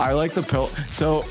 I like the pillow. So,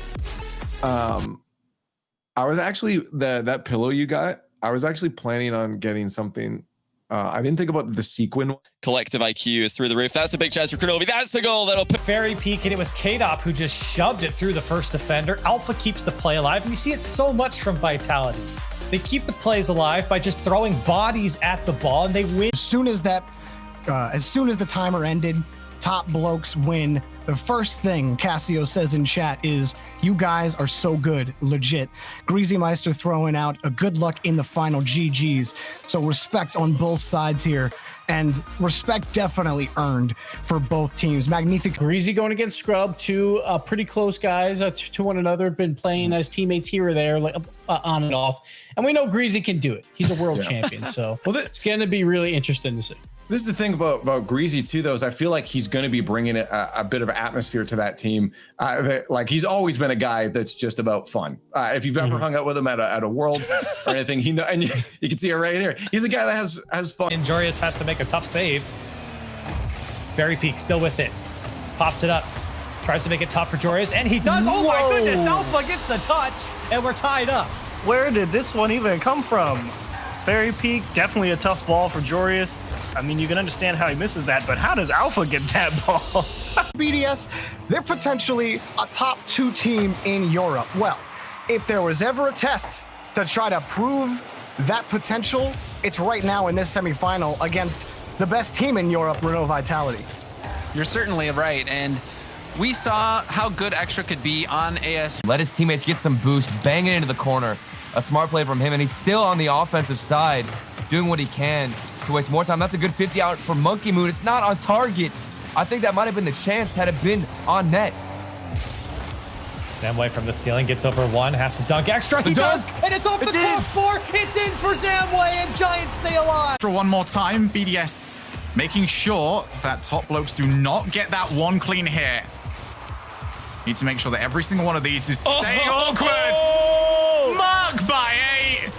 I was actually that pillow you got. I was actually planning on getting something. I didn't think about the sequin. Collective IQ is through the roof. That's a big chance for Kronovi. That's the goal that'll put Fairy peak, and it was K-Dop who just shoved it through the first defender. Alpha keeps the play alive, and you see it so much from Vitality. They keep the plays alive by just throwing bodies at the ball, and they win. As soon as the timer ended, top blokes win. The first thing Cassio says in chat is, "You guys are so good, legit." Greasy Meister throwing out a good luck in the final, GGs. So respect on both sides here, and respect definitely earned for both teams. Magnific. Greasy going against Scrub, two pretty close guys to one another, been playing as teammates here or there, like on and off. And we know Greasy can do it. He's a world champion, so it's going to be really interesting to see. This is the thing about Greasy too, though, is I feel like he's going to be bringing a bit of atmosphere to that team. Like he's always been a guy that's just about fun. If you've ever hung out with him at a Worlds or anything, he know, and you can see it right here. He's a guy that has fun. And Jorius has to make a tough save. Berry Peak still with it, pops it up, tries to make it tough for Jorius, and he does. Oh my goodness! Alpha gets the touch, and we're tied up. Where did this one even come from? Fairy Peak, definitely a tough ball for Jorius. I mean, you can understand how he misses that, but how does Alpha get that ball? BDS, they're potentially a top 2 team in Europe. Well, if there was ever a test to try to prove that potential, it's right now in this semifinal against the best team in Europe, Renault Vitality. You're certainly right, and we saw how good Extra could be on AS. Let his teammates get some boost, bang it into the corner. A smart play from him, and he's still on the offensive side, doing what he can to waste more time. That's a good 50 out for Monkey Moon. It's not on target. I think that might have been the chance had it been on net. Zamway from the ceiling gets over one, has to dunk extra. He does, and it's off the crossbar. It's in for Zamway, and Giants stay alive. For one more time, BDS making sure that top blokes do not get that one clean hit. Need to make sure that every single one of these is staying awkward. Mark by 8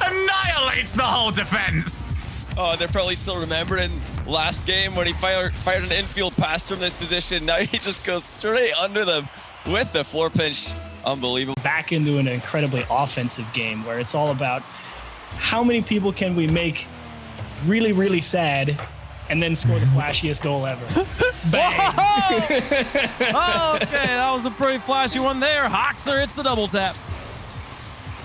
annihilates the whole defense. Oh, they're probably still remembering last game when he fired an infield pass from this position. Now he just goes straight under them with the floor pinch. Unbelievable. Back into an incredibly offensive game where it's all about how many people can we make really, really sad and then score the flashiest goal ever. Bang. Okay, that was a pretty flashy one there. Hoxer hits the double tap.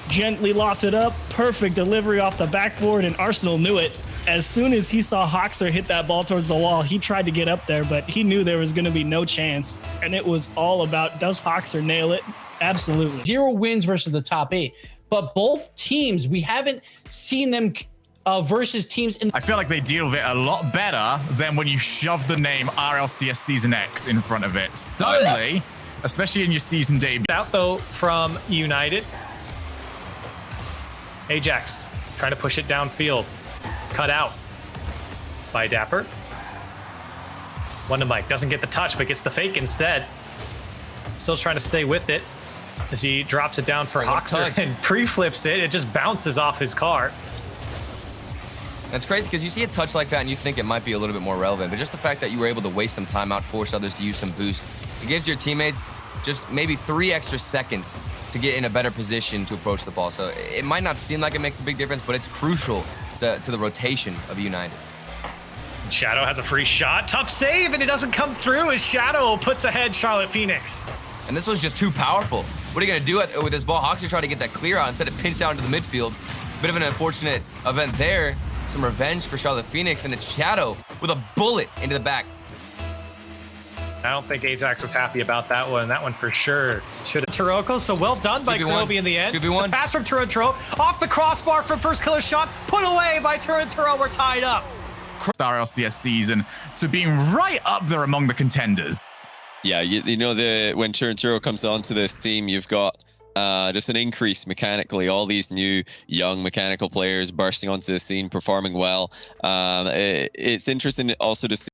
Gently lofted up, perfect delivery off the backboard, and Arsenal knew it. As soon as he saw Hoxer hit that ball towards the wall, he tried to get up there, but he knew there was going to be no chance. And it was all about, does Hoxer nail it? Absolutely. 0 wins versus the top 8, but both teams, we haven't seen them versus teams in. I feel like they deal with it a lot better than when you shove the name RLCS Season X in front of it. Suddenly, especially in your season debut. Out though from United. Ajax trying to push it downfield. Cut out by Dapper. One to Mike. Doesn't get the touch, but gets the fake instead. Still trying to stay with it as he drops it down for Hoxer and pre-flips it. It just bounces off his car. That's crazy because you see a touch like that and you think it might be a little bit more relevant, but just the fact that you were able to waste some time out, force others to use some boost, it gives your teammates just maybe 3 extra seconds to get in a better position to approach the ball. So it might not seem like it makes a big difference, but it's crucial to the rotation of United. Shadow has a free shot. Tough save, and it doesn't come through as Shadow puts ahead Charlotte Phoenix. And this was just too powerful. What are you going to do with this ball? Hoxer tried to get that clear out instead of pinch down to the midfield. Bit of an unfortunate event there. Some revenge for Charlotte Phoenix, and it's Shadow with a bullet into the back. I don't think Ajax was happy about that one. That one for sure should have. Taroko, so well done by Kronovi in the end. 2v1. The pass from Turinturo, off the crossbar from first killer shot, put away by Turinturo. We're tied up. RLCS season to being right up there among the contenders. Yeah, you know, when Turinturo comes onto this team, you've got just an increase mechanically. All these new young mechanical players bursting onto the scene, performing well. It's interesting also to see